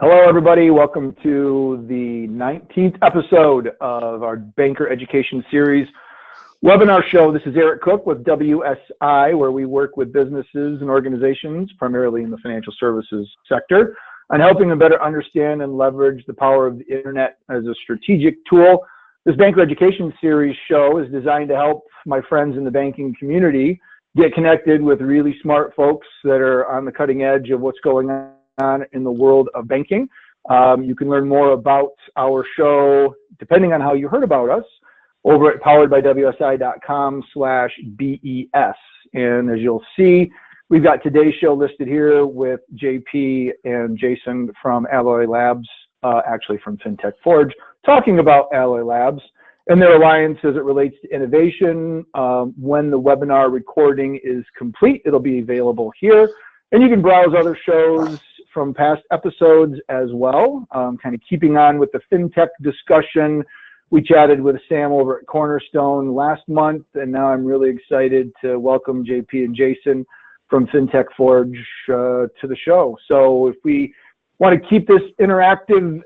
Hello, everybody. Welcome to the 19th episode of our Banker Education Series webinar show. This is Eric Cook with WSI, where we work with businesses and organizations, primarily in the financial services sector, on helping them better understand and leverage the power of the internet as a strategic tool. This Banker Education Series show is designed to help my friends in the banking community get connected with really smart folks that are on the cutting edge of what's going on in the world of banking. You can learn more about our show, depending on how you heard about us, over at poweredbywsi.com/BES. And as you'll see, we've got today's show listed here with JP and Jason from Alloy Labs, actually from FinTech Forge, talking about Alloy Labs and their alliance as it relates to innovation. When the webinar recording is complete, it'll be available here. And you can browse other shows from past episodes as well, kind of keeping on with the FinTech discussion. We chatted with Sam over at Cornerstone last month, and now I'm really excited to welcome JP and Jason from FinTech Forge to the show. So if we want to keep this interactive,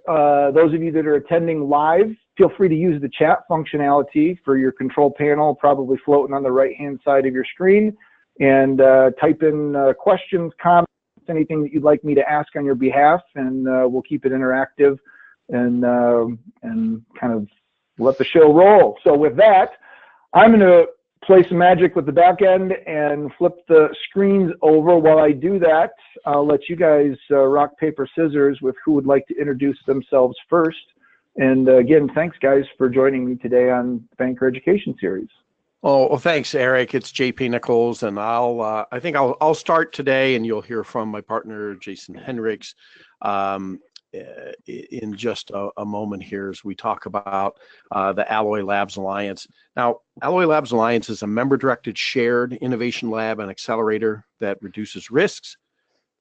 those of you that are attending live, feel free to use the chat functionality for your control panel, probably floating on the right-hand side of your screen, and type in questions, comments, anything that you'd like me to ask on your behalf, and we'll keep it interactive and kind of let the show roll. So with that, I'm going to play some magic with the back end and flip the screens over. While I do that, I'll let you guys rock, paper, scissors with who would like to introduce themselves first. And again, thanks guys for joining me today on Banker Education Series. Oh, well, thanks, Eric. It's JP Nicols, and I think I'll start today, and you'll hear from my partner, Jason Henrichs, in just a moment here as we talk about the Alloy Labs Alliance. Now, Alloy Labs Alliance is a member-directed shared innovation lab and accelerator that reduces risks,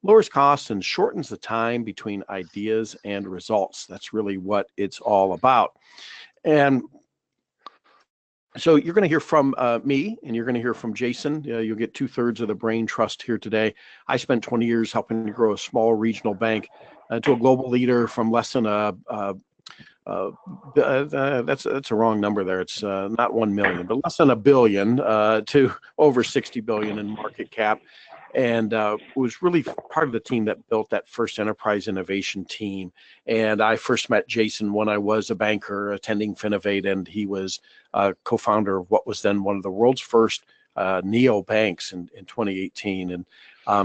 lowers costs, and shortens the time between ideas and results. That's really what it's all about. And so you're going to hear from me, and you're going to hear from Jason. You'll get 2/3 of the brain trust here today. I spent 20 years helping to grow a small regional bank to a global leader from less than that's a wrong number there. It's not 1 million, but less than $1 billion to over 60 billion in market cap. And was really part of the team that built that first enterprise innovation team. And I first met Jason when I was a banker attending Finovate, and he was co-founder of what was then one of the world's first neo banks in 2018. And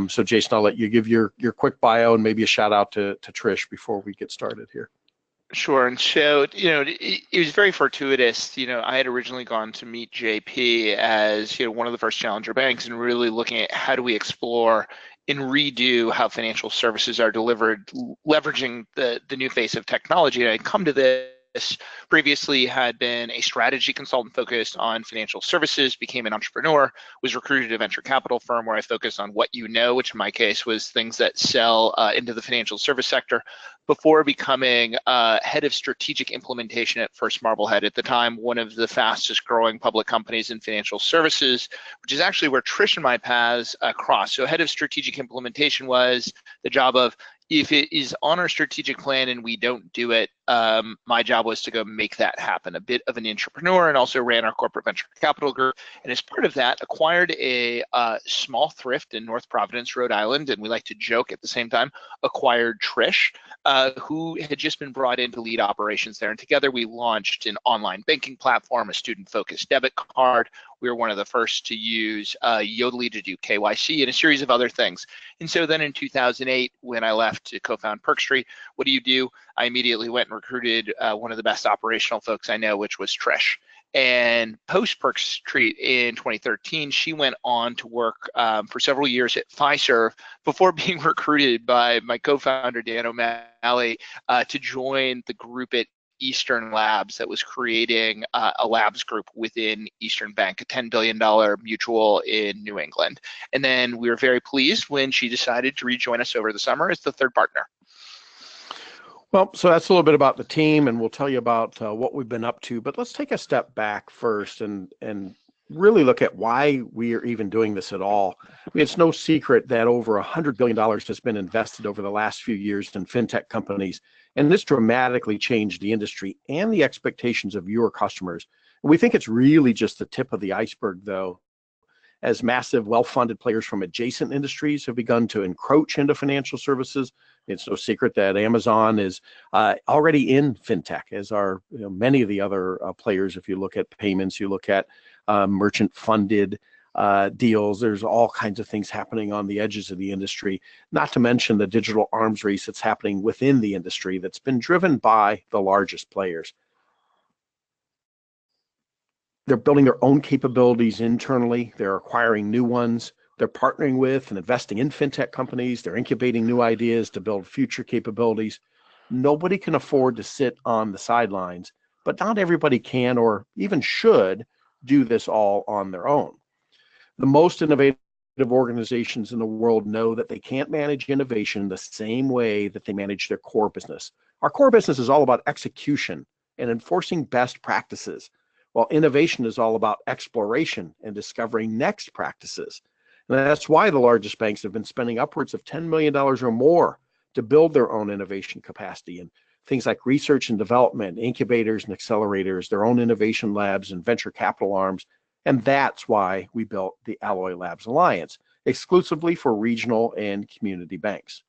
so Jason, I'll let you give your quick bio and maybe a shout out to Trish before we get started here. Sure. And so, it was very fortuitous. I had originally gone to meet JP as, one of the first challenger banks, and really looking at how do we explore and redo how financial services are delivered, leveraging the new face of technology. And I'd come to this previously, had been a strategy consultant focused on financial services, became an entrepreneur, was recruited at a venture capital firm where I focused on what you know, which in my case was things that sell into the financial service sector, before becoming head of strategic implementation at First Marblehead, at the time one of the fastest growing public companies in financial services, which is actually where Trish and my paths crossed. So head of strategic implementation was the job of, if it is on our strategic plan and we don't do it, my job was to go make that happen. A bit of an entrepreneur, and also ran our corporate venture capital group. And as part of that, acquired a small thrift in North Providence, Rhode Island. And we like to joke at the same time, acquired Trish, who had just been brought in to lead operations there. And together we launched an online banking platform, a student-focused debit card. We were one of the first to use Yodlee to do KYC, and a series of other things. And so then in 2008, when I left to co-found Perk Street, what do? I immediately went and recruited one of the best operational folks I know, which was Trish. And post Perk Street in 2013, she went on to work for several years at Fiserv before being recruited by my co-founder, Dan O'Malley, to join the group at Eastern Labs that was creating a labs group within Eastern Bank, a $10 billion mutual in New England. And then we were very pleased when she decided to rejoin us over the summer as the third partner. Well, so that's a little bit about the team, and we'll tell you about what we've been up to. But let's take a step back first and really look at why we are even doing this at all, I mean, it's no secret that over $100 billion has been invested over the last few years in fintech companies, and this dramatically changed the industry and the expectations of your customers. And we think it's really just the tip of the iceberg, though, as massive, well-funded players from adjacent industries have begun to encroach into financial services. It's no secret that Amazon is already in fintech, as are many of the other players. If you look at payments, you look at merchant-funded deals. There's all kinds of things happening on the edges of the industry, not to mention the digital arms race that's happening within the industry that's been driven by the largest players. They're building their own capabilities internally. They're acquiring new ones. They're partnering with and investing in fintech companies. They're incubating new ideas to build future capabilities. Nobody can afford to sit on the sidelines, but not everybody can or even should do this all on their own. The most innovative organizations in the world know that they can't manage innovation the same way that they manage their core business. Our core business is all about execution and enforcing best practices, while innovation is all about exploration and discovering next practices. And that's why the largest banks have been spending upwards of $10 million or more to build their own innovation capacity in things like research and development, incubators and accelerators, their own innovation labs and venture capital arms. And that's why we built the Alloy Labs Alliance, exclusively for regional and community banks.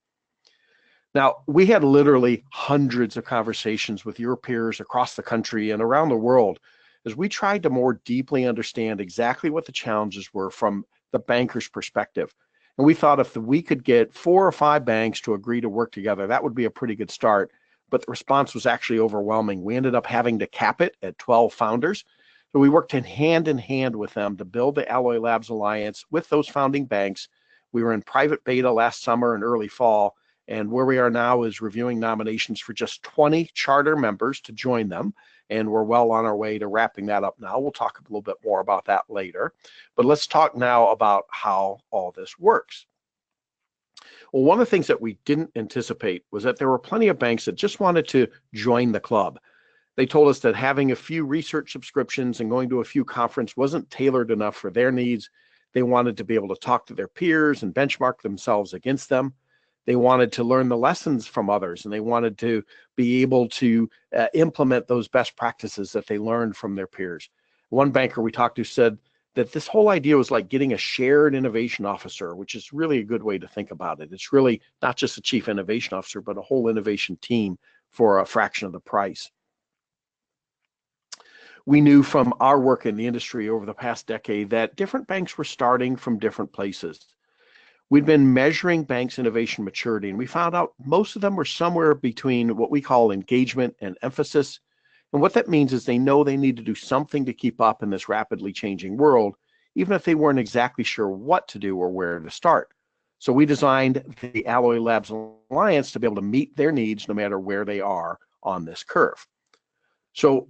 Now, we had literally hundreds of conversations with your peers across the country and around the world as we tried to more deeply understand exactly what the challenges were from the banker's perspective. And we thought if we could get 4 or 5 banks to agree to work together, that would be a pretty good start. But the response was actually overwhelming. We ended up having to cap it at 12 founders. So we worked in hand with them to build the Alloy Labs Alliance with those founding banks. We were in private beta last summer and early fall. And where we are now is reviewing nominations for just 20 charter members to join them. And we're well on our way to wrapping that up now. We'll talk a little bit more about that later. But let's talk now about how all this works. Well, one of the things that we didn't anticipate was that there were plenty of banks that just wanted to join the club. They told us that having a few research subscriptions and going to a few conferences wasn't tailored enough for their needs. They wanted to be able to talk to their peers and benchmark themselves against them. They wanted to learn the lessons from others, and they wanted to be able to implement those best practices that they learned from their peers. One banker we talked to said that this whole idea was like getting a shared innovation officer, which is really a good way to think about it. It's really not just a chief innovation officer, but a whole innovation team for a fraction of the price. We knew from our work in the industry over the past decade that different banks were starting from different places. We'd been measuring banks' innovation maturity, and we found out most of them were somewhere between what we call engagement and emphasis. And what that means is they know they need to do something to keep up in this rapidly changing world, even if they weren't exactly sure what to do or where to start. So we designed the Alloy Labs Alliance to be able to meet their needs no matter where they are on this curve. So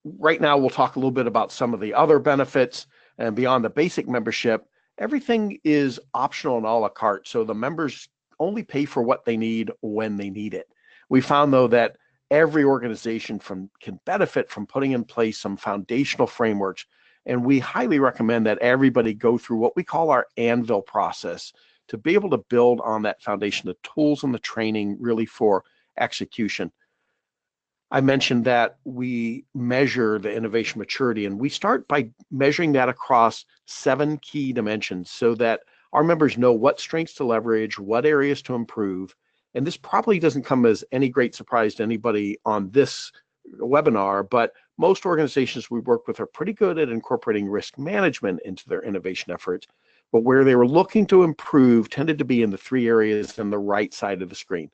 right now, we'll talk a little bit about some of the other benefits, and beyond the basic membership, everything is optional and a la carte, so the members only pay for what they need when they need it. We found, though, that every organization can benefit from putting in place some foundational frameworks, and we highly recommend that everybody go through what we call our Anvil process to be able to build on that foundation, the tools and the training really for execution. I mentioned that we measure the innovation maturity, and we start by measuring that across 7 key dimensions so that our members know what strengths to leverage, what areas to improve. And this probably doesn't come as any great surprise to anybody on this webinar, but most organizations we work with are pretty good at incorporating risk management into their innovation efforts. But where they were looking to improve tended to be in the 3 areas on the right side of the screen.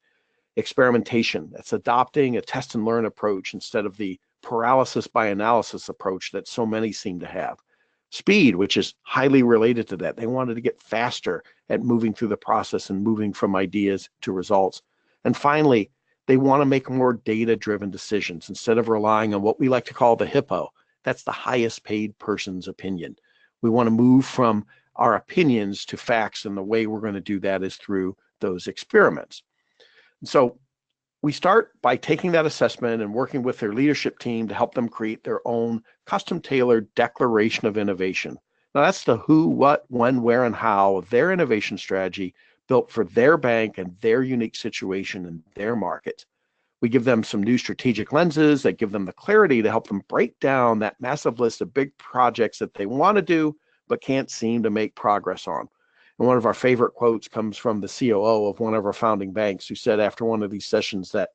Experimentation, that's adopting a test and learn approach instead of the paralysis by analysis approach that so many seem to have. Speed, which is highly related to that. They wanted to get faster at moving through the process and moving from ideas to results. And finally, they want to make more data-driven decisions instead of relying on what we like to call the HIPPO. That's the highest paid person's opinion. We want to move from our opinions to facts, and the way we're going to do that is through those experiments. So We start by taking that assessment and working with their leadership team to help them create their own custom-tailored declaration of innovation. Now that's the who, what, when, where, and how of their innovation strategy built for their bank and their unique situation in their market. We give them some new strategic lenses that give them the clarity to help them break down that massive list of big projects that they want to do but can't seem to make progress on. And one of our favorite quotes comes from the COO of one of our founding banks, who said after one of these sessions that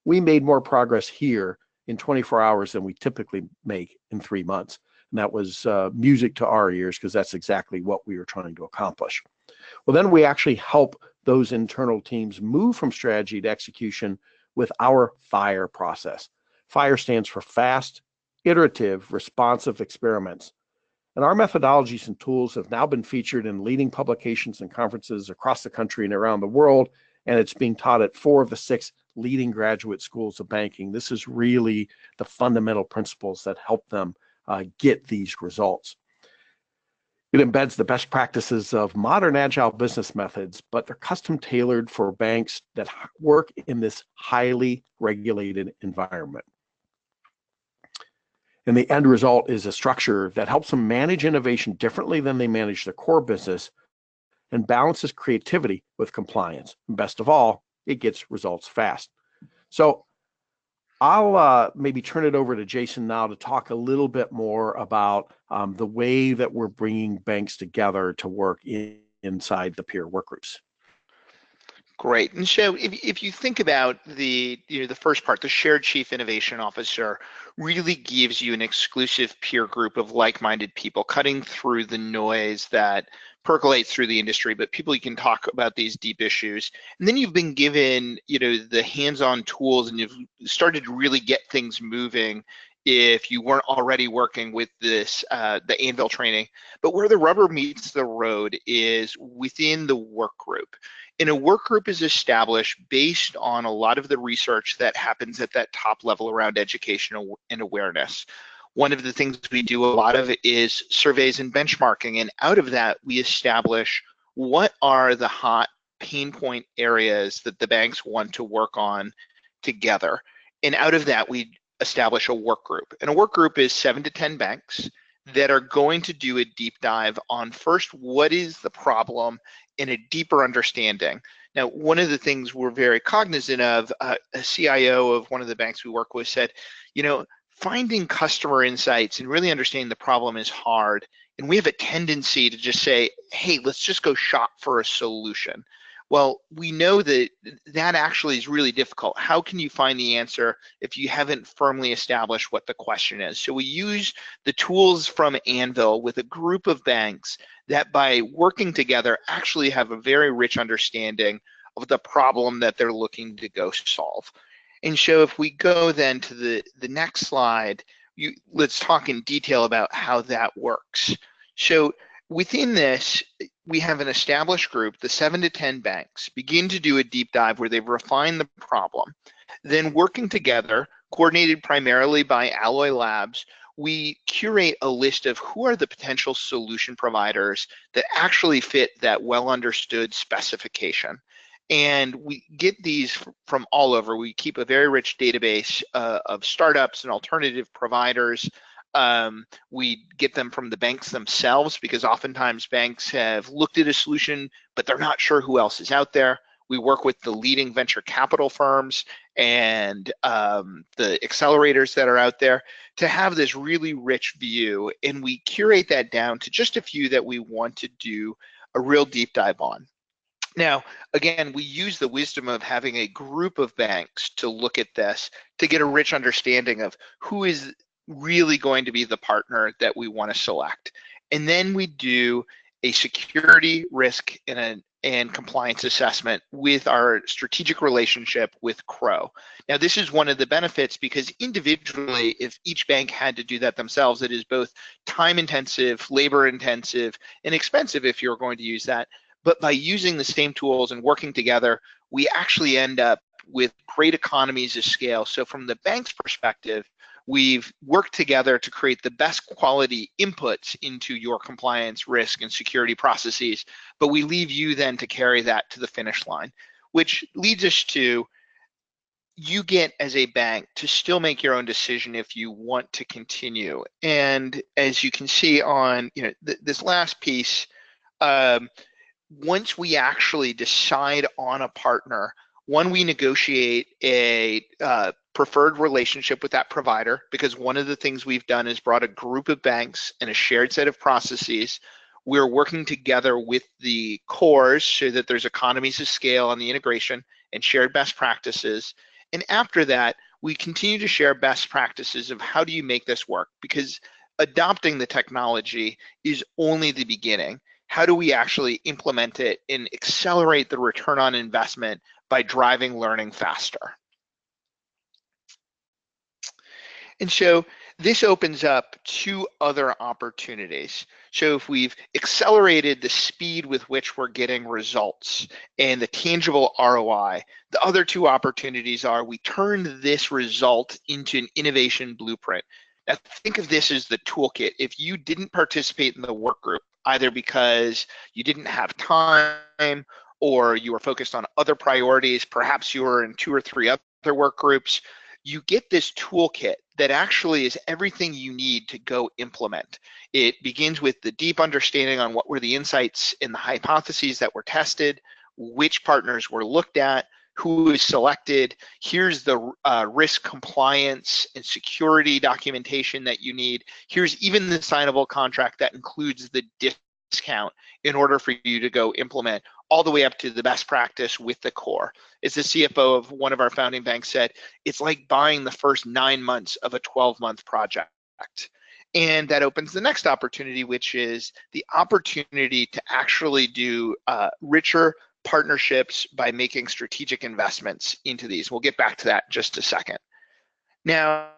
we made more progress here in 24 hours than we typically make in 3 months. And that was music to our ears, because that's exactly what we were trying to accomplish. Well, then we actually help those internal teams move from strategy to execution with our FIRE process. FIRE stands for fast, iterative, responsive experiments. And our methodologies and tools have now been featured in leading publications and conferences across the country and around the world, and it's being taught at 4 of the 6 leading graduate schools of banking. This is really the fundamental principles that help them get these results. It embeds the best practices of modern agile business methods, but they're custom tailored for banks that work in this highly regulated environment. And the end result is a structure that helps them manage innovation differently than they manage their core business and balances creativity with compliance. And best of all, it gets results fast. So I'll maybe turn it over to Jason now to talk a little bit more about the way that we're bringing banks together to work inside the peer work groups. Great. And so if you think about the first part, the shared chief innovation officer really gives you an exclusive peer group of like-minded people cutting through the noise that percolates through the industry, but people you can talk about these deep issues. And then you've been given, the hands-on tools, and you've started to really get things moving if you weren't already working with this, the Anvil training. But where the rubber meets the road is within the work group. And a work group is established based on a lot of the research that happens at that top level around education and awareness. One of the things we do a lot of is surveys and benchmarking, and out of that we establish what are the hot pain point areas that the banks want to work on together. And out of that we establish a work group. And a work group is 7 to 10 banks that are going to do a deep dive on first, what is the problem, and a deeper understanding. Now, one of the things we're very cognizant of, a CIO of one of the banks we work with said, finding customer insights and really understanding the problem is hard. And we have a tendency to just say, hey, let's just go shop for a solution. Well, we know that that actually is really difficult. How can you find the answer if you haven't firmly established what the question is? So we use the tools from Anvil with a group of banks that by working together actually have a very rich understanding of the problem that they're looking to go solve. And so if we go then to the next slide, let's talk in detail about how that works. So within this, we have an established group, the 7 to 10 banks, begin to do a deep dive where they've refined the problem. Then working together, coordinated primarily by Alloy Labs, we curate a list of who are the potential solution providers that actually fit that well understood specification. And we get these from all over. We keep a very rich database of startups and alternative providers. We get them from the banks themselves, because oftentimes banks have looked at a solution, but they're not sure who else is out there. We work with the leading venture capital firms and the accelerators that are out there to have this really rich view, and we curate that down to just a few that we want to do a real deep dive on. Now, again, we use the wisdom of having a group of banks to look at this to get a rich understanding of who is really going to be the partner that we want to select. And then we do a security, risk, and compliance assessment with our strategic relationship with Crow. Now, this is one of the benefits, because individually, if each bank had to do that themselves, it is both time intensive, labor intensive, and expensive if you're going to use that. But by using the same tools and working together, we actually end up with great economies of scale. So from the bank's perspective, we've worked together to create the best quality inputs into your compliance, risk, and security processes, but we leave you then to carry that to the finish line, which leads us to, you get as a bank to still make your own decision if you want to continue. And as you can see on this last piece, once we actually decide on a partner, we negotiate a preferred relationship with that provider, because one of the things we've done is brought a group of banks and a shared set of processes. We're working together with the cores so that there's economies of scale on the integration and shared best practices. And after that, we continue to share best practices of how do you make this work, because adopting the technology is only the beginning. How do we actually implement it and accelerate the return on investment by driving learning faster? And so this opens up two other opportunities. So if we've accelerated the speed with which we're getting results and the tangible ROI, the other two opportunities are we turn this result into an innovation blueprint. Now think of this as the toolkit. If you didn't participate in the work group, either because you didn't have time or you were focused on other priorities, perhaps you were in 2 or 3 other work groups, you get this toolkit that actually is everything you need to go implement. It begins with the deep understanding on what were the insights and the hypotheses that were tested, which partners were looked at, who is selected. Here's the risk compliance and security documentation that you need. Here's even the signable contract that includes the discount in order for you to go implement, all the way up to the best practice with the core. As the CFO of one of our founding banks said, it's like buying the first 9 months of a 12-month project. And that opens the next opportunity, which is the opportunity to actually do richer partnerships by making strategic investments into these. We'll get back to that in just a second. Now,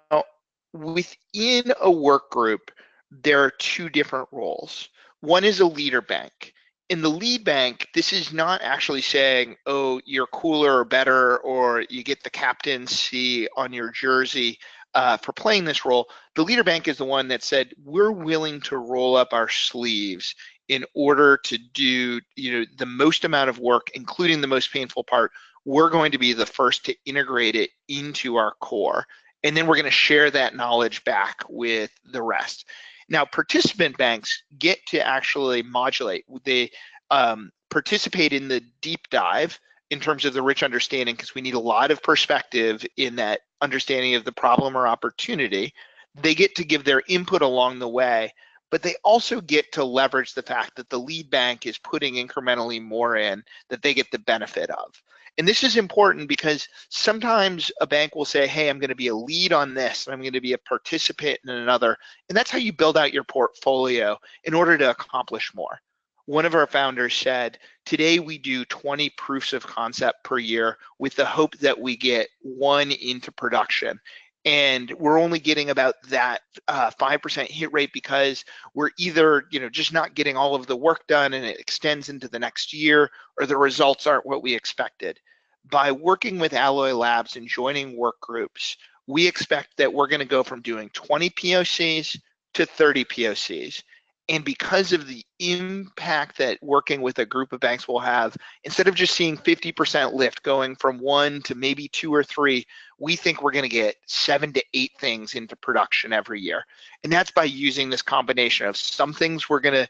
within a work group, there are 2 different roles. One is a leader bank. In the lead bank, this is not actually saying, oh, you're cooler or better, or you get the captaincy on your jersey for playing this role. The leader bank is the one that said, we're willing to roll up our sleeves in order to do the most amount of work, including the most painful part. We're going to be the first to integrate it into our core. And then we're going to share that knowledge back with the rest. Now, participant banks get to actually modulate. They participate in the deep dive in terms of the rich understanding, because we need a lot of perspective in that understanding of the problem or opportunity. They get to give their input along the way, but they also get to leverage the fact that the lead bank is putting incrementally more in that they get the benefit of. And this is important because sometimes a bank will say, hey, I'm going to be a lead on this, and I'm going to be a participant in another. And that's how you build out your portfolio in order to accomplish more. One of our founders said, today we do 20 proofs of concept per year with the hope that we get 1 into production. And we're only getting about that 5% hit rate because we're either just not getting all of the work done and it extends into the next year, or the results aren't what we expected. By working with Alloy Labs and joining work groups, we expect that we're going to go from doing 20 POCs to 30 POCs. And because of the impact that working with a group of banks will have, instead of just seeing 50% lift going from 1 to maybe 2 or 3, we think we're going to get 7 to 8 things into production every year. And that's by using this combination of some things we're going to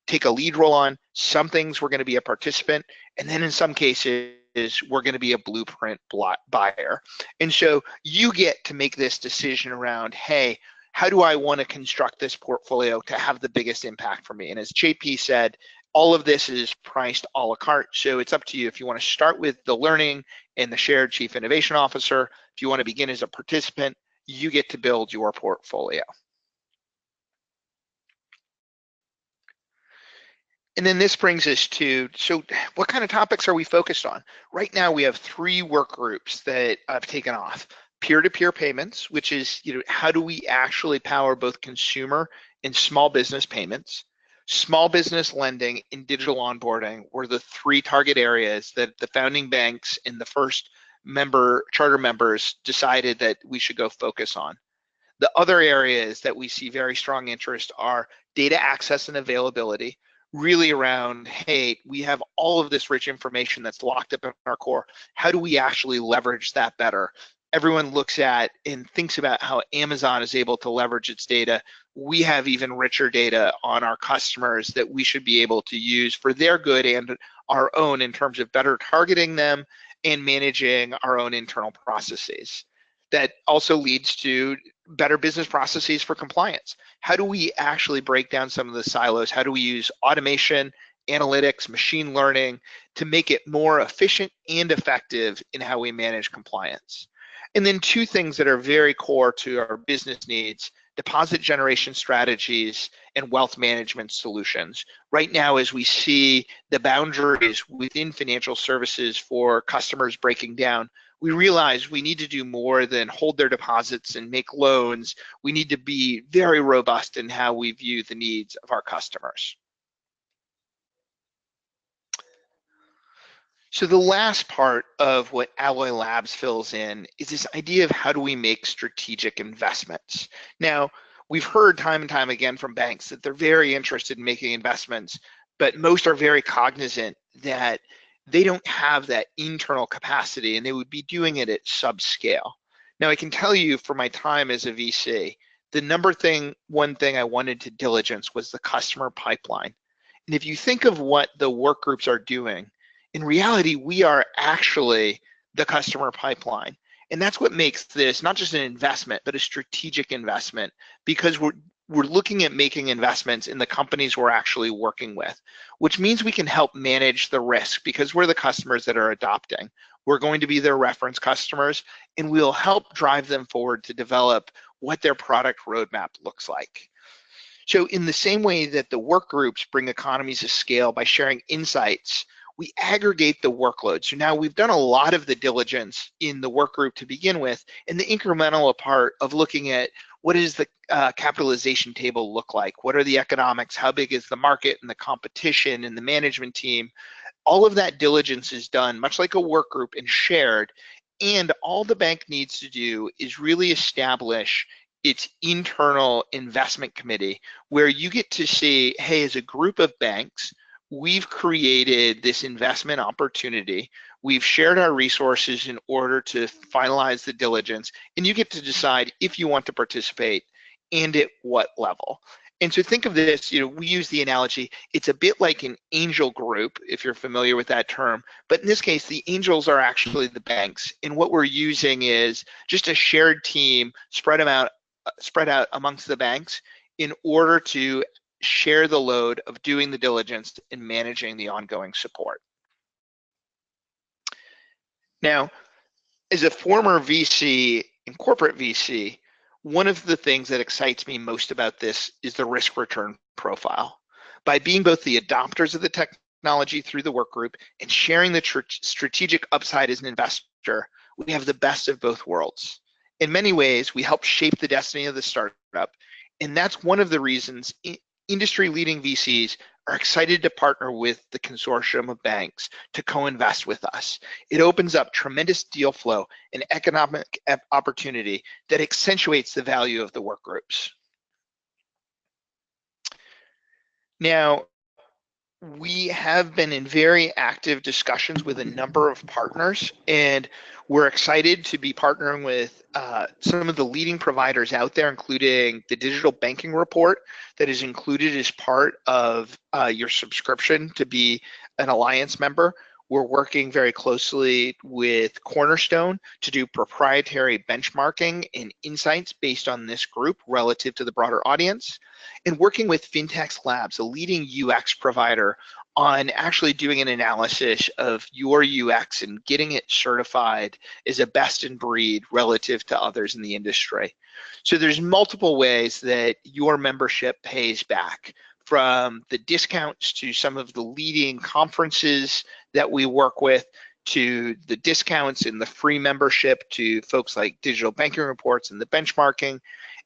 take a lead role on, some things we're going to be a participant, and then in some cases, we're going to be a blueprint buyer. And so you get to make this decision around, hey, how do I want to construct this portfolio to have the biggest impact for me? And as JP said, all of this is priced a la carte. So it's up to you if you want to start with the learning and the shared chief innovation officer. If you want to begin as a participant, you get to build your portfolio. And then this brings us to, so what kind of topics are we focused on? Right now we have 3 work groups that I've taken off. Peer-to-peer payments, which is, how do we actually power both consumer and small business payments? Small business lending and digital onboarding were the 3 target areas that the founding banks and the first charter members decided that we should go focus on. The other areas that we see very strong interest are data access and availability. really around, hey, we have all of this rich information that's locked up in our core. How do we actually leverage that better? Everyone looks at and thinks about how Amazon is able to leverage its data. We have even richer data on our customers that we should be able to use for their good and our own in terms of better targeting them and managing our own internal processes. That also leads to better business processes for compliance. How do we actually break down some of the silos? How do we use automation, analytics, machine learning to make it more efficient and effective in how we manage compliance? And then two things that are very core to our business needs: deposit generation strategies and wealth management solutions. Right now, as we see the boundaries within financial services for customers breaking down, we realize we need to do more than hold their deposits and make loans. We need to be very robust in how we view the needs of our customers. So the last part of what Alloy Labs fills in is this idea of how do we make strategic investments. Now, we've heard time and time again from banks that they're very interested in making investments, but most are very cognizant that they don't have that internal capacity and they would be doing it at subscale. Now, I can tell you from my time as a VC, the one thing I wanted to diligence was the customer pipeline. And if you think of what the work groups are doing, in reality, we are actually the customer pipeline. And that's what makes this not just an investment, but a strategic investment, because we're looking at making investments in the companies we're actually working with, which means we can help manage the risk because we're the customers that are adopting. We're going to be their reference customers, and we'll help drive them forward to develop what their product roadmap looks like. So in the same way that the work groups bring economies of scale by sharing insights, we aggregate the workload. So now we've done a lot of the diligence in the work group to begin with, and the incremental part of looking at what does the capitalization table look like? What are the economics? How big is the market and the competition and the management team? All of that diligence is done much like a work group and shared, and all the bank needs to do is really establish its internal investment committee where you get to say, hey, as a group of banks, we've created this investment opportunity. We've shared our resources in order to finalize the diligence, and you get to decide if you want to participate and at what level. And so think of this, we use the analogy, it's a bit like an angel group, if you're familiar with that term, but in this case, the angels are actually the banks. And what we're using is just a shared team spread out amongst the banks in order to share the load of doing the diligence and managing the ongoing support. Now, as a former VC and corporate VC, one of the things that excites me most about this is the risk return profile. By being both the adopters of the technology through the work group and sharing the strategic upside as an investor, we have the best of both worlds. In many ways, we help shape the destiny of the startup, and that's one of the reasons industry-leading VCs are excited to partner with the consortium of banks to co-invest with us. It opens up tremendous deal flow and economic opportunity that accentuates the value of the work groups. Now, we have been in very active discussions with a number of partners, and we're excited to be partnering with some of the leading providers out there, including the digital banking report that is included as part of your subscription to be an Alliance member. We're working very closely with Cornerstone to do proprietary benchmarking and insights based on this group relative to the broader audience, and working with FinTech Labs, a leading UX provider, on actually doing an analysis of your UX and getting it certified as a best in breed relative to others in the industry. So there's multiple ways that your membership pays back, from the discounts to some of the leading conferences that we work with, to the discounts in the free membership to folks like digital banking reports and the benchmarking,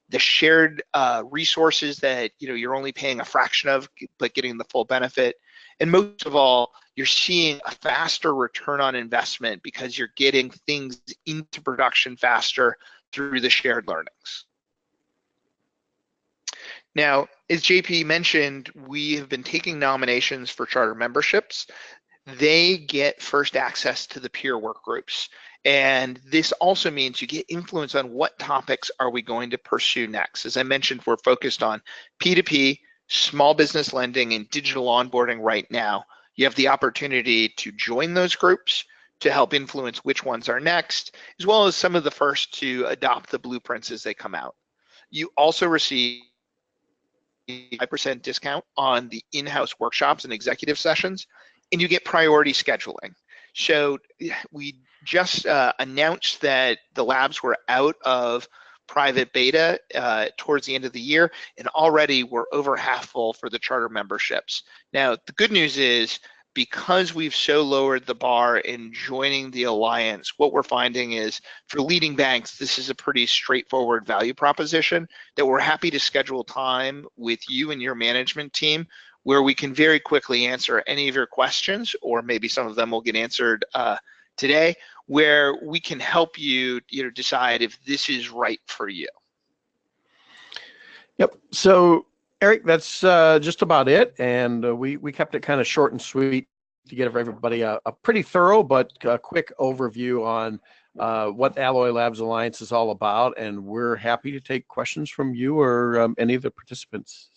the shared resources that you're only paying a fraction of but getting the full benefit. And most of all, you're seeing a faster return on investment because you're getting things into production faster through the shared learnings. Now, as JP mentioned, we have been taking nominations for charter memberships. They get first access to the peer work groups. And this also means you get influence on what topics are we going to pursue next. As I mentioned, we're focused on P2P, small business lending, and digital onboarding right now. You have the opportunity to join those groups to help influence which ones are next, as well as some of the first to adopt the blueprints as they come out. You also receive a 5% discount on the in-house workshops and executive sessions, and you get priority scheduling. So we just announced that the labs were out of private beta towards the end of the year, and already we're over half full for the charter memberships. Now, the good news is, because we've so lowered the bar in joining the alliance, what we're finding is for leading banks, this is a pretty straightforward value proposition that we're happy to schedule time with you and your management team where we can very quickly answer any of your questions, or maybe some of them will get answered today, where we can help you, decide if this is right for you. Yep. So, Eric, that's just about it, and we kept it kind of short and sweet to give everybody a pretty thorough but quick overview on what Alloy Labs Alliance is all about, and we're happy to take questions from you or any of the participants.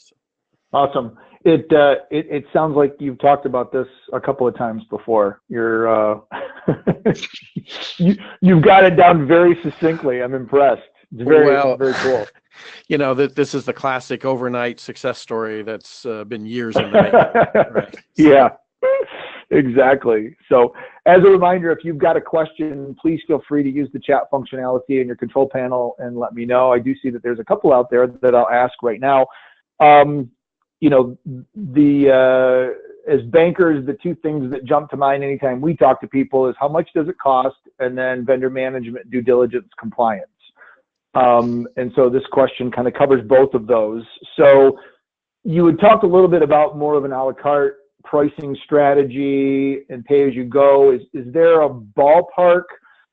Awesome. It sounds like you've talked about this a couple of times before. You've got it down very succinctly. I'm impressed. It's very cool. You know, this is the classic overnight success story that's been years in the making. Right? Yeah, exactly. So as a reminder, if you've got a question, please feel free to use the chat functionality in your control panel and let me know. I do see that there's a couple out there that I'll ask right now. As bankers, the two things that jump to mind anytime we talk to people is how much does it cost, and then vendor management, due diligence, compliance. And so this question kind of covers both of those. So you had talked a little bit about more of an a la carte pricing strategy and pay as you go. Is there a ballpark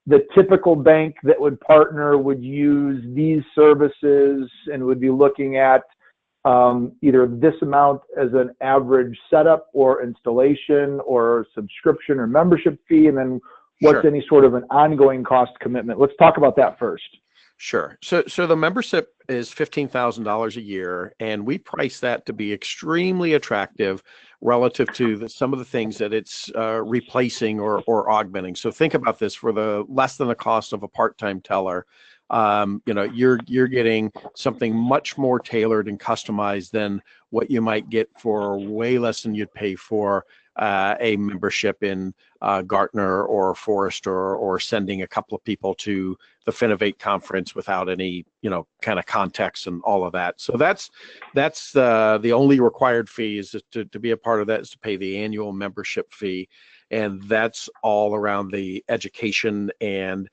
the typical bank that would partner would use these services and would be looking at either this amount as an average setup or installation or subscription or membership fee, and then what's any sort of an ongoing cost commitment? Let's talk about that first. Sure. So the membership is $15,000 a year, and we price that to be extremely attractive relative to some of the things that it's replacing or augmenting. So think about this: for the less than the cost of a part-time teller, you're getting something much more tailored and customized than what you might get for way less than you'd pay for a membership in Gartner or Forrester, or sending a couple of people to the Finovate conference without any, kind of context and all of that. So that's the only required fee is to be a part of that, is to pay the annual membership fee, and that's all around the education and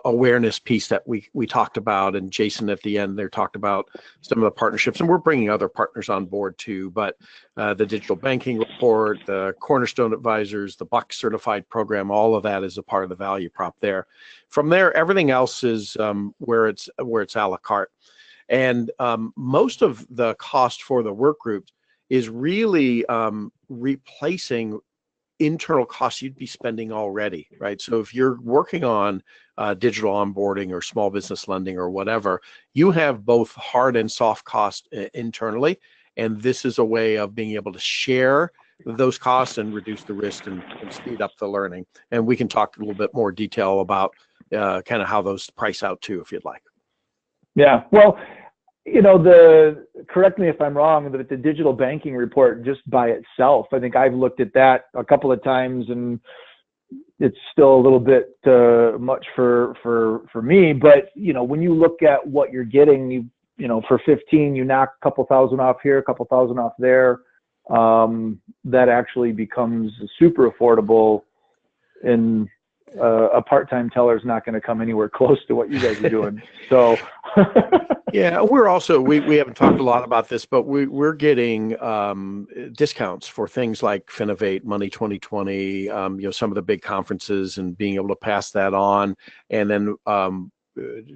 awareness piece that we talked about. And Jason at the end there talked about some of the partnerships, and we're bringing other partners on board too, but the digital banking report, the Cornerstone Advisors, the Buck certified program, all of that is a part of the value prop there. From there, everything else is where it's a la carte, and most of the cost for the work groups is really replacing internal costs you'd be spending already, right? So if you're working on digital onboarding or small business lending or whatever, you have both hard and soft costs internally, and this is a way of being able to share those costs and reduce the risk and speed up the learning. And we can talk a little bit more detail about kind of how those price out too, if you'd like. Yeah, well, correct me if I'm wrong, but the digital banking report just by itself, I think I've looked at that a couple of times, and it's still a little bit much for me. But when you look at what you're getting, for 15, you knock a couple thousand off here, a couple thousand off there. That actually becomes super affordable, and a part-time teller is not going to come anywhere close to what you guys are doing. So. Yeah, we're also, we haven't talked a lot about this, but we're getting discounts for things like Finovate, Money 2020, some of the big conferences, and being able to pass that on. And then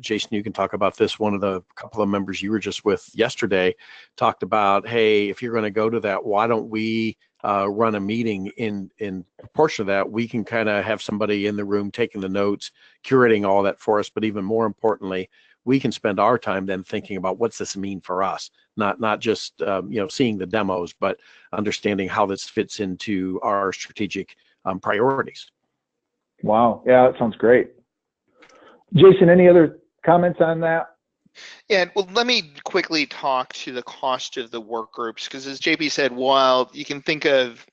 Jason, you can talk about this. One of the couple of members you were just with yesterday talked about, hey, if you're going to go to that, why don't we run a meeting in proportion of that? We can kind of have somebody in the room taking the notes, curating all that for us. But even more importantly, we can spend our time then thinking about what's this mean for us, not just seeing the demos, but understanding how this fits into our strategic priorities. Wow, yeah, that sounds great. Jason, any other comments on that? Yeah, well, let me quickly talk to the cost of the work groups, because as JP said, while you can think of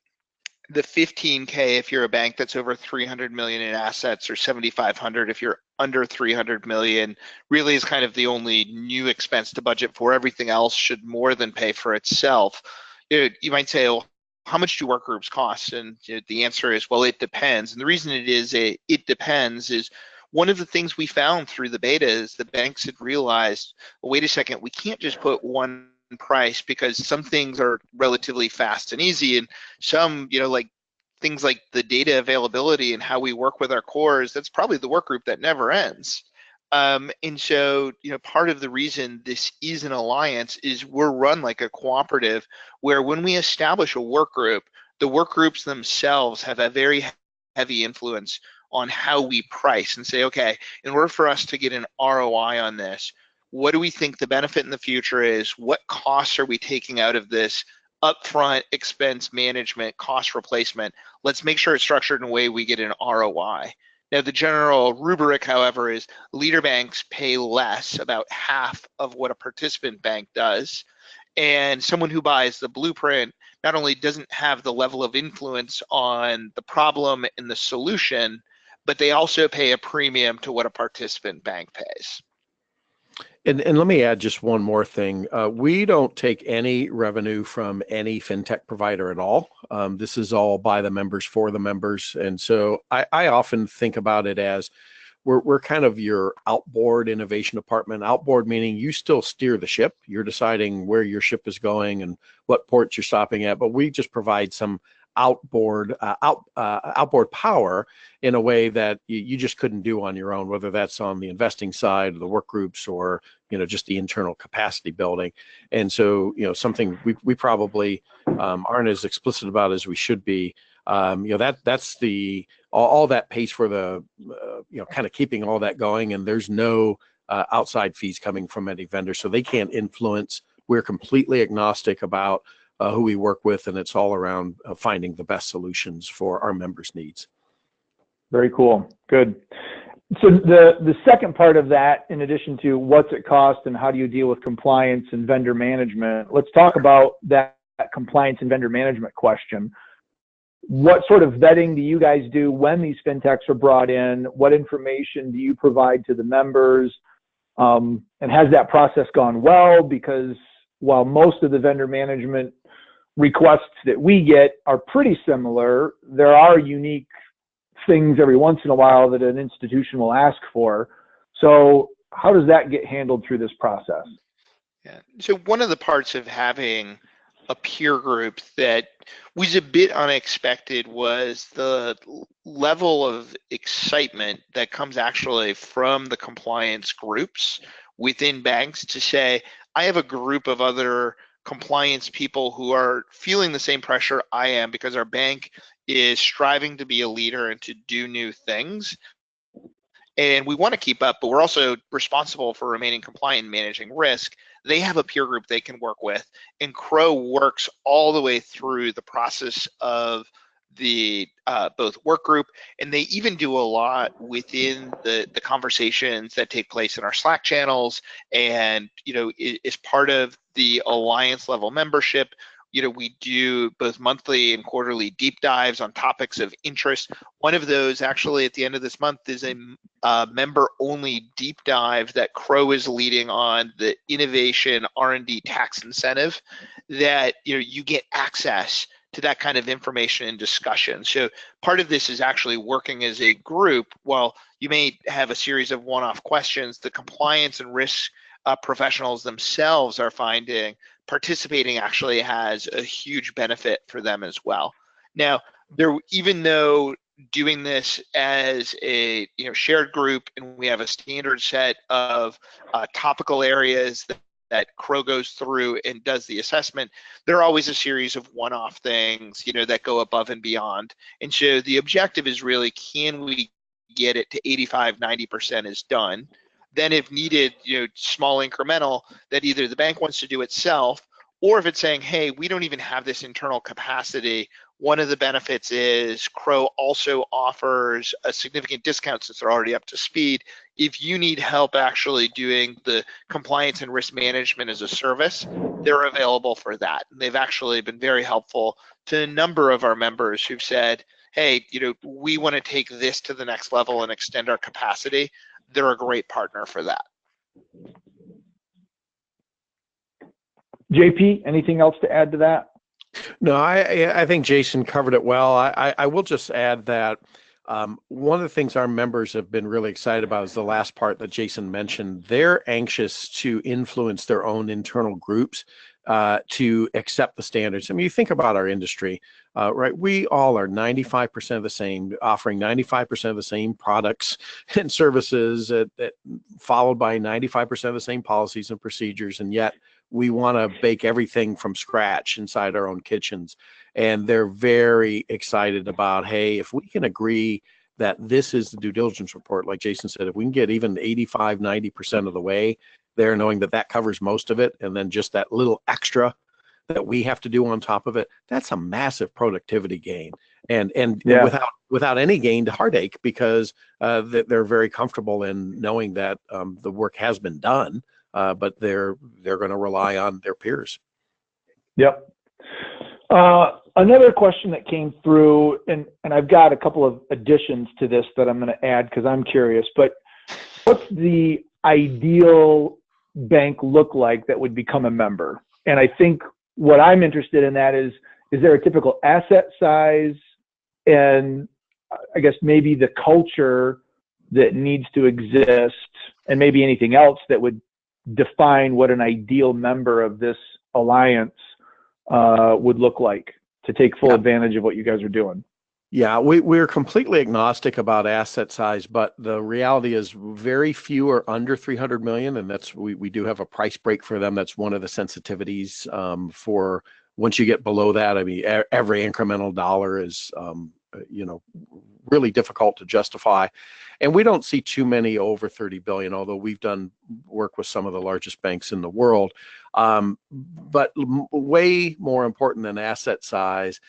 the 15K if you're a bank that's over 300 million in assets, or 7,500 if you're under 300 million, really is kind of the only new expense to budget for. Everything else should more than pay for itself. You might say, oh, how much do work groups cost? And the answer is, well, it depends. And the reason it depends is one of the things we found through the beta is the banks had realized, well, wait a second, we can't just put one price, because some things are relatively fast and easy, and some, like things like the data availability and how we work with our cores, that's probably the work group that never ends. And so, part of the reason this is an alliance is we're run like a cooperative, where when we establish a work group, the work groups themselves have a very heavy influence on how we price and say, okay, in order for us to get an ROI on this, what do we think the benefit in the future is? What costs are we taking out of this upfront expense management, cost replacement? Let's make sure it's structured in a way we get an ROI. Now, the general rubric, however, is leader banks pay less, about half of what a participant bank does. And someone who buys the blueprint not only doesn't have the level of influence on the problem and the solution, but they also pay a premium to what a participant bank pays. And let me add just one more thing. We don't take any revenue from any fintech provider at all. This is all by the members, for the members. And so I often think about it as we're kind of your outboard innovation department. Outboard meaning you still steer the ship. You're deciding where your ship is going and what ports you're stopping at, but we just provide some outboard power in a way that you just couldn't do on your own, whether that's on the investing side, the work groups, or just the internal capacity building. And so something we probably aren't as explicit about as we should be. That's the all that pays for the kind of keeping all that going, and there's no outside fees coming from any vendor, so they can't influence. We're completely agnostic about who we work with, and it's all around finding the best solutions for our members' needs. Very cool. Good. So the second part of that, in addition to what's it cost and how do you deal with compliance and vendor management, let's talk about that compliance and vendor management question. What sort of vetting do you guys do when these fintechs are brought in? What information do you provide to the members? And has that process gone well? Because while most of the vendor management requests that we get are pretty similar, there are unique things every once in a while that an institution will ask for. So how does that get handled through this process? Yeah. So one of the parts of having a peer group that was a bit unexpected was the level of excitement that comes actually from the compliance groups within banks to say, I have a group of other compliance people who are feeling the same pressure I am, because our bank is striving to be a leader and to do new things. And we want to keep up, but we're also responsible for remaining compliant and managing risk. They have a peer group they can work with, and Crow works all the way through the process of the both work group, and they even do a lot within the conversations that take place in our Slack channels. And as part of the alliance level membership, we do both monthly and quarterly deep dives on topics of interest. One of those actually at the end of this month is a member-only deep dive that Crow is leading on the innovation R&D tax incentive, that you get access to that kind of information and discussion. So part of this is actually working as a group. While you may have a series of one-off questions, the compliance and risk professionals themselves are finding participating actually has a huge benefit for them as well. Now, even though doing this as a shared group, and we have a standard set of topical areas that Crow goes through and does the assessment, there are always a series of one-off things, that go above and beyond. And so the objective is really, can we get it to 85, 90% is done? Then if needed, small incremental that either the bank wants to do itself, or if it's saying, hey, we don't even have this internal capacity, one of the benefits is Crow also offers a significant discount since they're already up to speed. If you need help actually doing the compliance and risk management as a service, they're available for that. And they've actually been very helpful to a number of our members who've said, hey, we want to take this to the next level and extend our capacity. They're a great partner for that. JP, anything else to add to that? No, I think Jason covered it well. I will just add that one of the things our members have been really excited about is the last part that Jason mentioned. They're anxious to influence their own internal groups to accept the standards. I mean, you think about our industry, right? We all are 95% of the same, offering 95% of the same products and services, followed by 95% of the same policies and procedures, and yet we want to bake everything from scratch inside our own kitchens. And they're very excited about, hey, if we can agree that this is the due diligence report, like Jason said, if we can get even 85, 90% of the way there, knowing that that covers most of it, and then just that little extra that we have to do on top of it, that's a massive productivity gain. And yeah, without any gain to heartache, because they're very comfortable in knowing that the work has been done. But they're going to rely on their peers. Yep. Another question that came through, and I've got a couple of additions to this that I'm going to add because I'm curious, but what's the ideal bank look like that would become a member? And I think what I'm interested in that is there a typical asset size, and I guess maybe the culture that needs to exist, and maybe anything else that would define what an ideal member of this alliance would look like to take full advantage of what you guys are doing? Yeah, we're completely agnostic about asset size, but the reality is very few are under 300 million, and that's we do have a price break for them. That's one of the sensitivities for once you get below that. I mean, every incremental dollar is really difficult to justify. And we don't see too many over 30 billion, although we've done work with some of the largest banks in the world. But way more important than asset size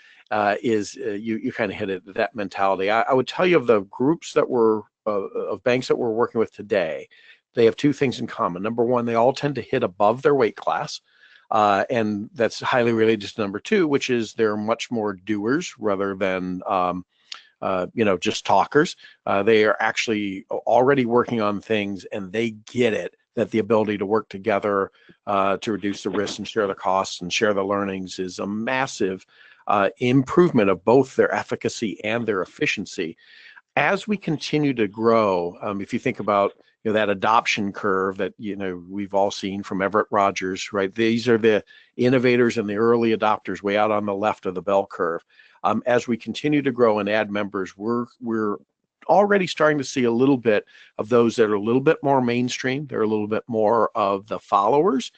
is you kind of hit it, that mentality. I would tell you, of the groups that of banks that we're working with today, they have two things in common. Number one, they all tend to hit above their weight class. And that's highly related to number two, which is they're much more doers rather than just talkers. They are actually already working on things, and they get it, that the ability to work together to reduce the risks and share the costs and share the learnings is a massive improvement of both their efficacy and their efficiency. As we continue to grow, if you think about that adoption curve that we've all seen from Everett Rogers, right? These are the innovators and the early adopters way out on the left of the bell curve. As we continue to grow and add members, we're already starting to see a little bit of those that are a little bit more mainstream. They're a little bit more of the followers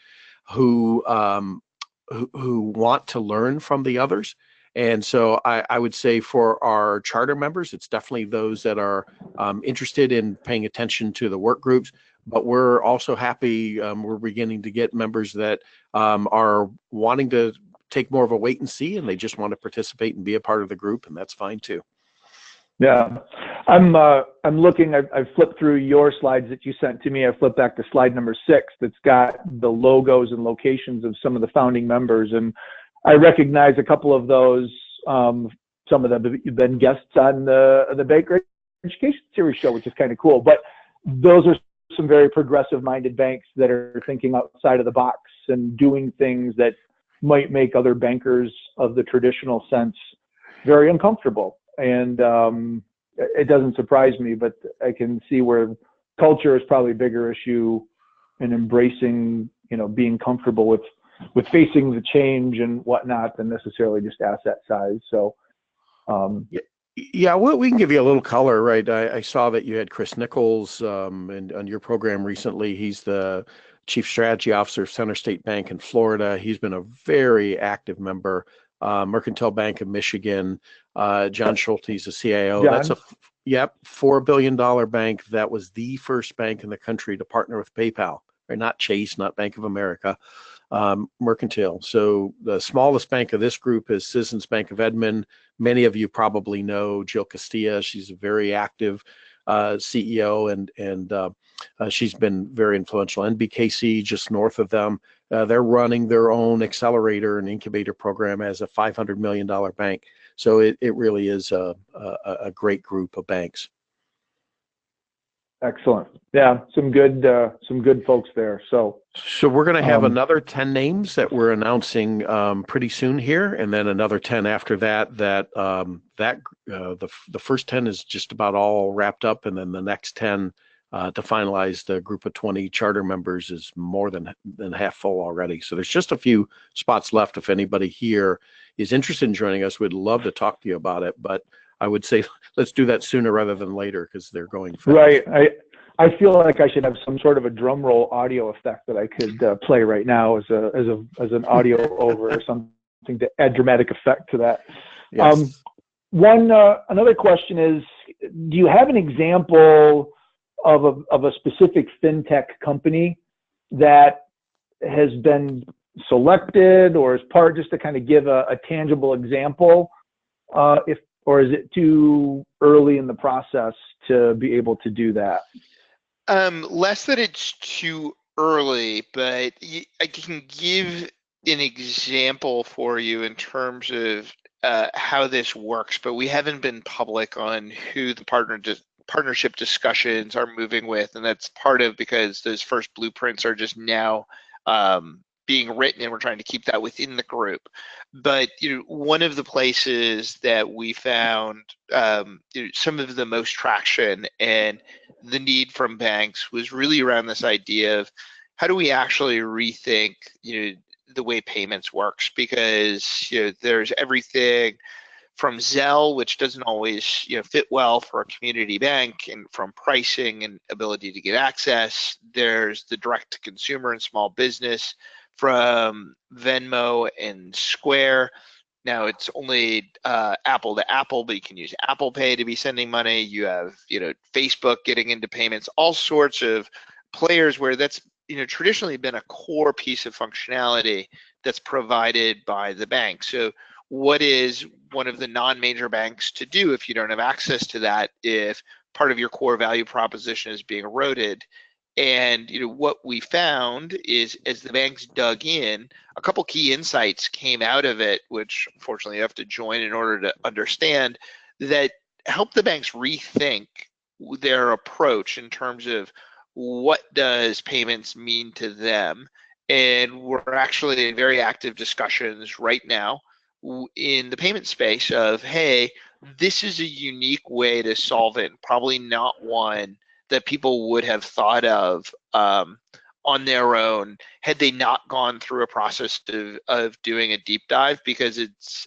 who want to learn from the others. And so I would say for our charter members, it's definitely those that are interested in paying attention to the work groups. But we're also happy we're beginning to get members that are wanting to take more of a wait and see, and they just want to participate and be a part of the group, and that's fine too. Yeah, I'm looking. I've flipped through your slides that you sent to me. I flipped back to slide number 6. That's got the logos and locations of some of the founding members, and I recognize a couple of those. Some of them have been guests on the Banker Education Series show, which is kind of cool. But those are some very progressive-minded banks that are thinking outside of the box and doing things that might make other bankers of the traditional sense very uncomfortable. And it doesn't surprise me, but I can see where culture is probably a bigger issue in embracing, being comfortable with facing the change and whatnot than necessarily just asset size. So Yeah, we can give you a little color, right? I saw that you had Chris Nicols on your program recently. He's the Chief Strategy Officer of Center State Bank in Florida. He's been a very active member. Mercantile Bank of Michigan. John Schulte, he's a CIO. John? That's $4 billion bank. That was the first bank in the country to partner with PayPal, right? Not Chase, not Bank of America. Mercantile. So the smallest bank of this group is Citizens Bank of Edmond. Many of you probably know Jill Castilla. She's a very active CEO, and she's been very influential. NBKC, just north of them, they're running their own accelerator and incubator program as a $500 million bank. So it really is a great group of banks. Excellent. Yeah, some good folks there. So we're going to have another 10 names that we're announcing pretty soon here, and then another 10 after that. The first 10 is just about all wrapped up, and then the next 10 to finalize the group of 20 charter members is more than half full already. So there's just a few spots left. If anybody here is interested in joining us, we'd love to talk to you about it. But I would say let's do that sooner rather than later because they're going fast. Right. I feel like I should have some sort of a drum roll audio effect that I could play right now as an audio over or something to add dramatic effect to that. Yes. Another question is, do you have an example of a specific fintech company that has been selected or is part, just to kind of give a tangible example, or is it too early in the process to be able to do that? Less that it's too early, but I can give an example for you in terms of how this works, but we haven't been public on who the partnership discussions are moving with, and that's part of because those first blueprints are just now being written, and we're trying to keep that within the group. But one of the places that we found some of the most traction and the need from banks was really around this idea of how do we actually rethink the way payments works, because there's everything from Zelle, which doesn't always fit well for a community bank, and from pricing and ability to get access. There's the direct to consumer and small business from Venmo and Square. Now it's only Apple to Apple, but you can use Apple Pay to be sending money. You have Facebook getting into payments, all sorts of players where that's traditionally been a core piece of functionality that's provided by the bank. So what is one of the non-major banks to do if you don't have access to that, if part of your core value proposition is being eroded? And what we found is, as the banks dug in, a couple key insights came out of it, which unfortunately you have to join in order to understand, that help the banks rethink their approach in terms of what does payments mean to them. And we're actually in very active discussions right now in the payment space of, hey, this is a unique way to solve it, probably not one that people would have thought of on their own had they not gone through a process of doing a deep dive, because it's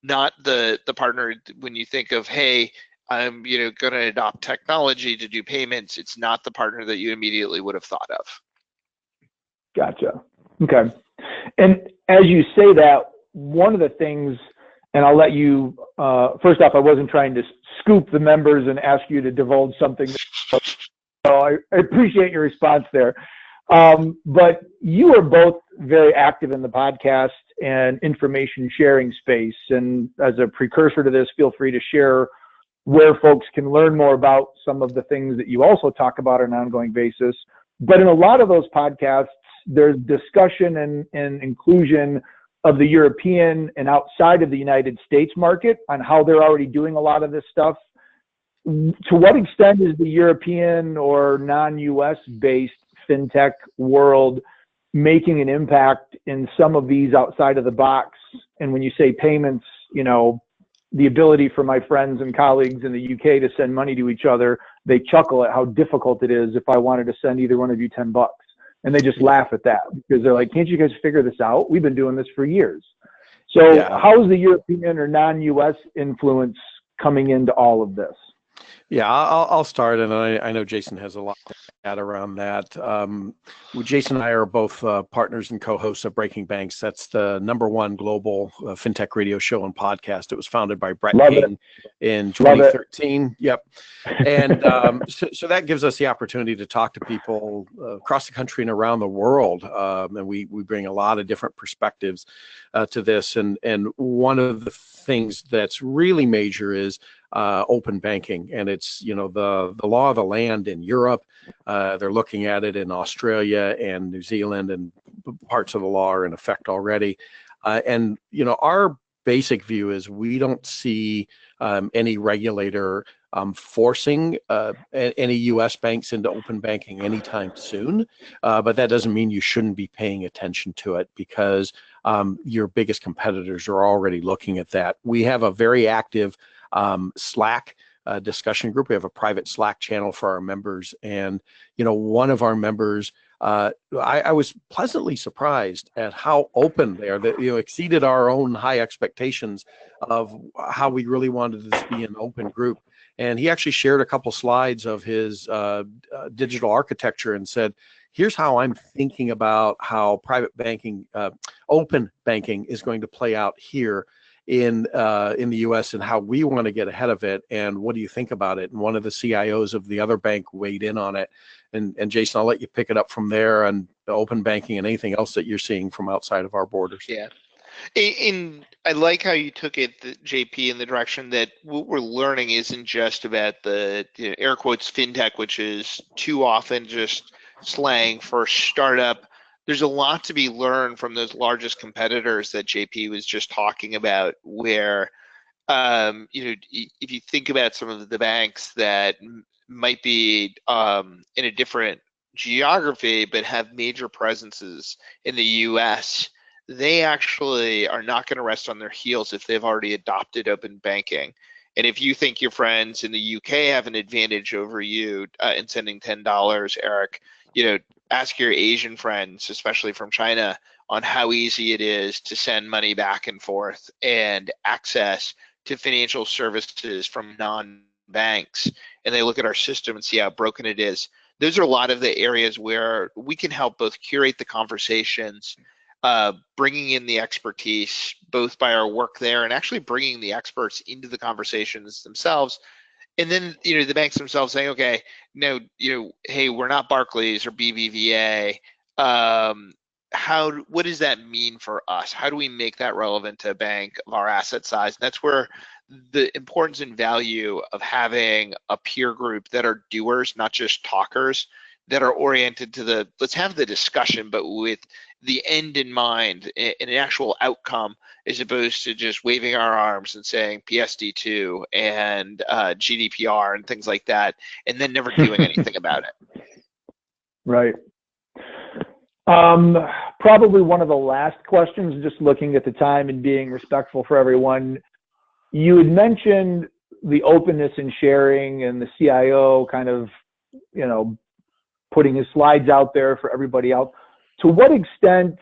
not the partner. When you think of, hey, I'm going to adopt technology to do payments, it's not the partner that you immediately would have thought of. Gotcha. Okay. And as you say that, one of the things, and I'll let you, first off, I wasn't trying to scoop the members and ask you to divulge something. So I appreciate your response there. But you are both very active in the podcast and information sharing space. And as a precursor to this, feel free to share where folks can learn more about some of the things that you also talk about on an ongoing basis. But in a lot of those podcasts, there's discussion and inclusion of the European and outside of the United States market on how they're already doing a lot of this stuff. To what extent is the European or non-US based fintech world making an impact in some of these outside of the box? And when you say payments, the ability for my friends and colleagues in the UK to send money to each other, they chuckle at how difficult it is if I wanted to send either one of you $10. And they just laugh at that because they're like, can't you guys figure this out? We've been doing this for years. So how is the European or non-US influence coming into all of this? Yeah, I'll start, and I know Jason has a lot to add around that. Jason and I are both partners and co-hosts of Breaking Banks. That's the #1 global fintech radio show and podcast. It was founded by Brett King in 2013. Yep. And so that gives us the opportunity to talk to people across the country and around the world. And we bring a lot of different perspectives to this. And one of the things that's really major is open banking, and it's the law of the land in Europe. They're looking at it in Australia and New Zealand, and parts of the law are in effect already. And our basic view is we don't see any regulator forcing any U.S. banks into open banking anytime soon. But that doesn't mean you shouldn't be paying attention to it, because your biggest competitors are already looking at that. We have a very active Slack discussion group. We have a private Slack channel for our members, and one of our members, I was pleasantly surprised at how open they are. That exceeded our own high expectations of how we really wanted this to be an open group. And he actually shared a couple slides of his digital architecture and said, here's how I'm thinking about how private banking, open banking is going to play out here in the U.S. and how we want to get ahead of it. And what do you think about it? And one of the CIOs of the other bank weighed in on it. And Jason, I'll let you pick it up from there on the open banking and anything else that you're seeing from outside of our borders. Yeah. And I like how you took it, JP, in the direction that what we're learning isn't just about the air quotes fintech, which is too often just slang for startup. There's a lot to be learned from those largest competitors that JP was just talking about, where if you think about some of the banks that might be in a different geography but have major presences in the US, they actually are not going to rest on their heels if they've already adopted open banking. And if you think your friends in the UK have an advantage over you in sending $10, Eric, ask your Asian friends, especially from China, on how easy it is to send money back and forth and access to financial services from non-banks. And they look at our system and see how broken it is. Those are a lot of the areas where we can help both curate the conversations, bringing in the expertise, both by our work there and actually bringing the experts into the conversations themselves. And then, the banks themselves saying, okay, no, hey, we're not Barclays or BBVA. What does that mean for us? How do we make that relevant to a bank of our asset size? And that's where the importance and value of having a peer group that are doers, not just talkers, that are oriented to let's have the discussion, but with the end in mind and an actual outcome, as opposed to just waving our arms and saying PSD2 and GDPR and things like that, and then never doing anything about it. Right. Probably one of the last questions, just looking at the time and being respectful for everyone. You had mentioned the openness and sharing and the CIO kind of, putting his slides out there for everybody else. To what extent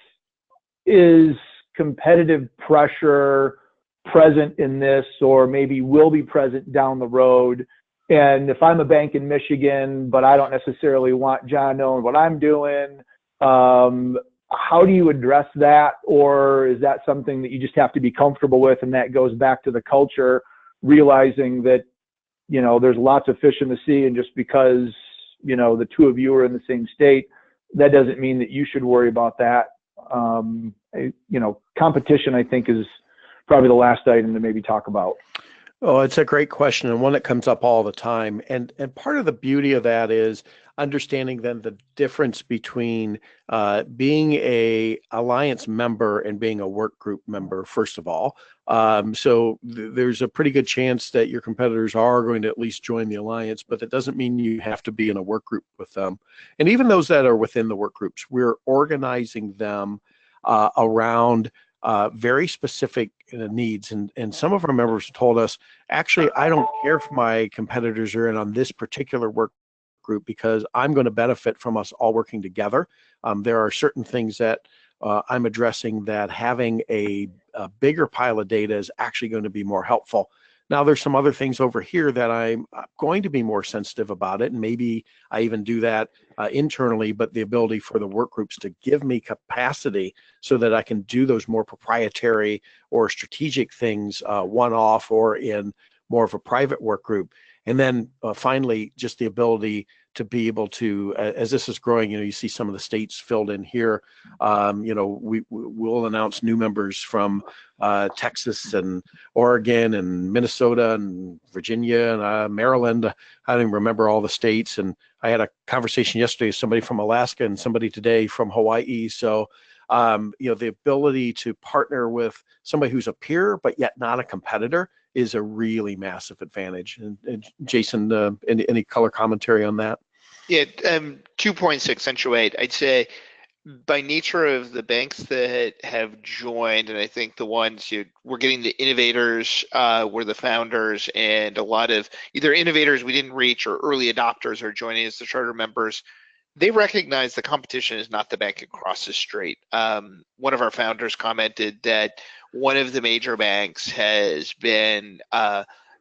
is competitive pressure present in this, or maybe will be present down the road? And if I'm a bank in Michigan, but I don't necessarily want John knowing what I'm doing, how do you address that? Or is that something that you just have to be comfortable with? And that goes back to the culture, realizing that, there's lots of fish in the sea, and just because the two of you are in the same state, that doesn't mean that you should worry about that. Competition, I think, is probably the last item to maybe talk about. Oh, it's a great question, and one that comes up all the time. And part of the beauty of that is understanding then the difference between being a alliance member and being a work group member, first of all. So there's a pretty good chance that your competitors are going to at least join the alliance, but that doesn't mean you have to be in a work group with them. And even those that are within the work groups, we're organizing them around very specific needs. And some of our members told us, actually, I don't care if my competitors are in on this particular work group, because I'm going to benefit from us all working together. There are certain things that I'm addressing that having a bigger pile of data is actually going to be more helpful. Now there's some other things over here that I'm going to be more sensitive about it, and maybe I even do that internally, but the ability for the work groups to give me capacity so that I can do those more proprietary or strategic things one-off or in more of a private work group. And then finally, just the ability to be able to, as this is growing, you see some of the states filled in here. We'll announce new members from Texas and Oregon and Minnesota and Virginia and Maryland. I don't even remember all the states. And I had a conversation yesterday with somebody from Alaska and somebody today from Hawaii. So, the ability to partner with somebody who's a peer, but yet not a competitor is a really massive advantage. And Jason, any color commentary on that? Yeah, 2 points to accentuate. I'd say by nature of the banks that have joined, and I think the ones we're getting the innovators, were the founders, and a lot of either innovators we didn't reach or early adopters are joining as the charter members. They recognize the competition is not the bank across the street. One of our founders commented that one of the major banks has been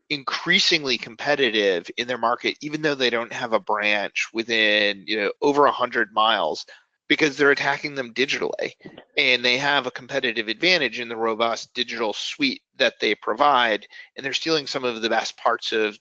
increasingly competitive in their market, even though they don't have a branch within over 100 miles, because they're attacking them digitally, and they have a competitive advantage in the robust digital suite that they provide, and they're stealing some of the best parts of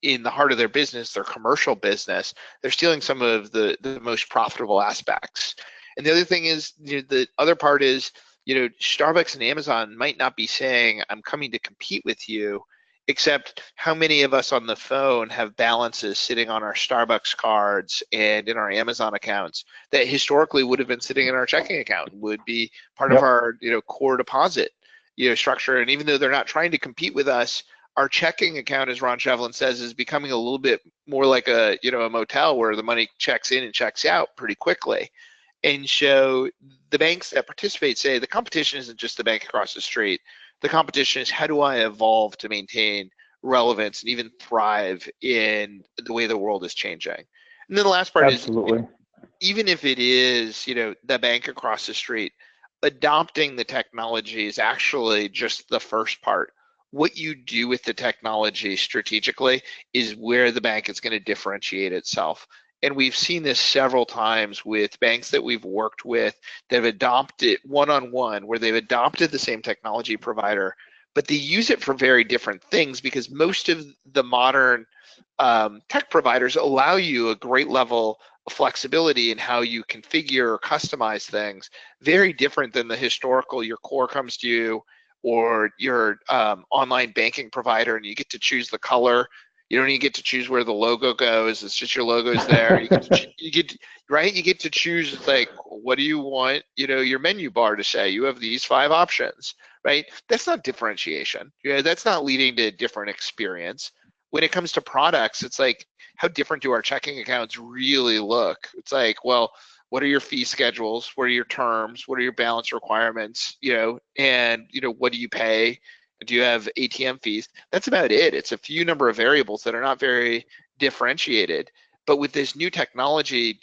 in the heart of their business, their commercial business. They're stealing some of the most profitable aspects. And the other thing is, the other part is, Starbucks and Amazon might not be saying, I'm coming to compete with you, except how many of us on the phone have balances sitting on our Starbucks cards and in our Amazon accounts that historically would have been sitting in our checking account, would be part of our core deposit structure. And even though they're not trying to compete with us, our checking account, as Ron Shevlin says, is becoming a little bit more like a motel where the money checks in and checks out pretty quickly. And so the banks that participate say the competition isn't just the bank across the street. The competition is, how do I evolve to maintain relevance and even thrive in the way the world is changing? And then the last part is, even if it is the bank across the street, adopting the technology is actually just the first part. What you do with the technology strategically is where the bank is going to differentiate itself. And we've seen this several times with banks that we've worked with that have adopted one-on-one, where they've adopted the same technology provider, but they use it for very different things, because most of the modern tech providers allow you a great level of flexibility in how you configure or customize things, very different than the historical, your core comes to you, or your online banking provider, and you get to choose the color. You don't even get to choose where the logo goes. It's just your logo's there. You get to choose, like, what do you want, your menu bar to say? You have these 5 options, right? That's not differentiation. That's not leading to a different experience. When it comes to products, it's like, how different do our checking accounts really look? It's like, well, what are your fee schedules? What are your terms? What are your balance requirements? And what do you pay? Do you have ATM fees? That's about it. It's a few number of variables that are not very differentiated. But with this new technology,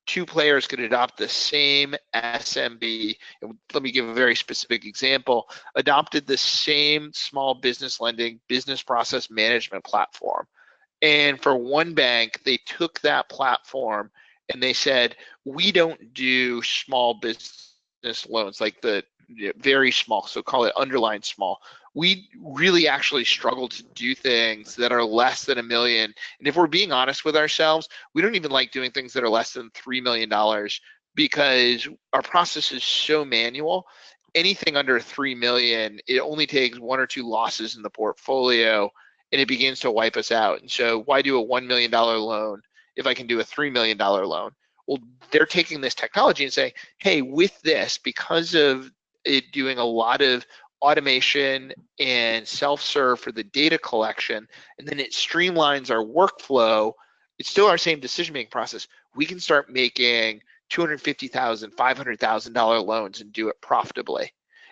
2 players could adopt the same SMB. And let me give a very specific example. Adopted the same small business lending business process management platform. And for one bank, they took that platform and they said, we don't do small business loans, like the very small, so call it underlined small. We really actually struggle to do things that are less than $1 million. And if we're being honest with ourselves, we don't even like doing things that are less than $3 million, because our process is so manual. Anything under 3 million, it only takes 1 or 2 losses in the portfolio and it begins to wipe us out. And so why do a $1 million loan if I can do a $3 million loan? Well, they're taking this technology and saying, hey, with this, because of it doing a lot of automation and self-serve for the data collection, and then it streamlines our workflow, it's still our same decision-making process. We can start making $250,000, $500,000 loans and do it profitably.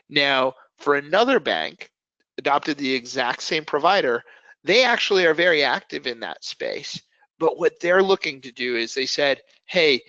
Now, for another bank, adopted the exact same provider, they actually are very active in that space. But what they're looking to do is they said, hey,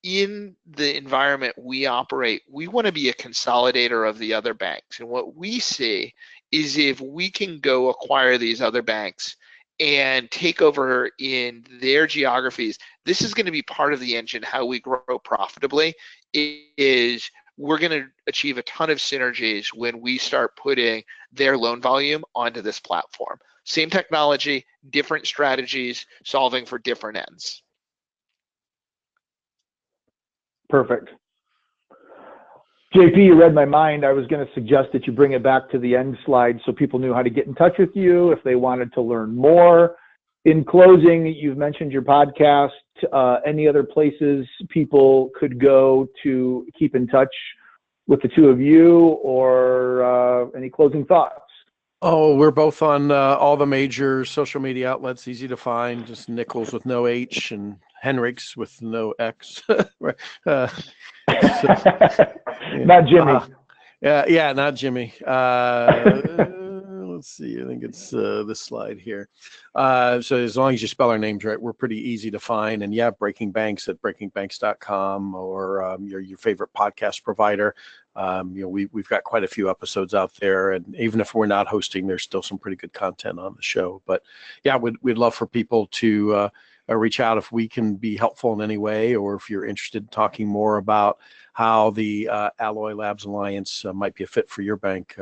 in the environment we operate, we want to be a consolidator of the other banks. And what we see is if we can go acquire these other banks and take over in their geographies, this is going to be part of the engine how we grow profitably. Is we're going to achieve a ton of synergies when we start putting their loan volume onto this platform. Same technology, different strategies, solving for different ends. Perfect. JP, you read my mind. I was going to suggest that you bring it back to the end slide so people knew how to get in touch with you if they wanted to learn more. In closing, you've mentioned your podcast. Any other places people could go to keep in touch with the two of you, or any closing thoughts? Oh, we're both on all the major social media outlets, easy to find, just Nicols with no H and Henrichs with no X. Not Jimmy. Yeah, not Jimmy. Let's see, I think it's this slide here. So as long as you spell our names right, we're pretty easy to find. And yeah, Breaking Banks at breakingbanks.com, or your favorite podcast provider. We've got quite a few episodes out there, and even if we're not hosting, there's still some pretty good content on the show. But yeah, we'd love for people to reach out if we can be helpful in any way, or if you're interested in talking more about how the Alloy Labs Alliance might be a fit for your bank.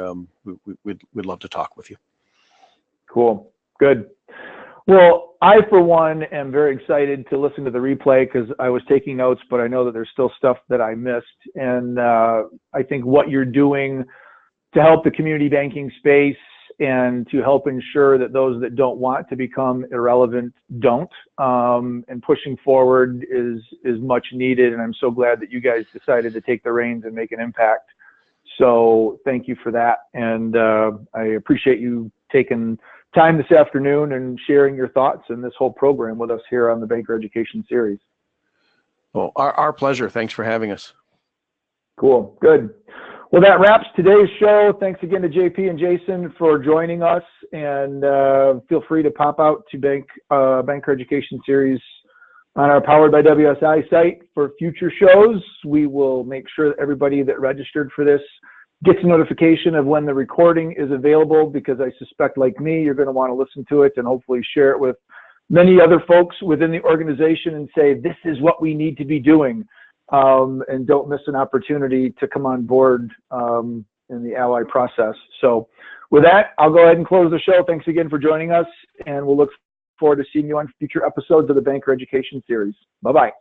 We'd love to talk with you. Cool. Good. Well, I, for one, am very excited to listen to the replay because I was taking notes, but I know that there's still stuff that I missed. And I think what you're doing to help the community banking space and to help ensure that those that don't want to become irrelevant don't, and pushing forward is much needed. And I'm so glad that you guys decided to take the reins and make an impact. So thank you for that. And I appreciate you taking time this afternoon and sharing your thoughts and this whole program with us here on the Banker Education Series. Well, our pleasure. Thanks for having us. Cool. Good. Well, that wraps today's show. Thanks again to JP and Jason for joining us, and feel free to pop out to Banker Education Series on our Powered by WSI site for future shows. We will make sure that everybody that registered for this gets a notification of when the recording is available, because I suspect, like me, you're going to want to listen to it and hopefully share it with many other folks within the organization and say, this is what we need to be doing. And don't miss an opportunity to come on board in the Ally process. So with that, I'll go ahead and close the show. Thanks again for joining us, and we'll look forward to seeing you on future episodes of the Banker Education Series. Bye-bye.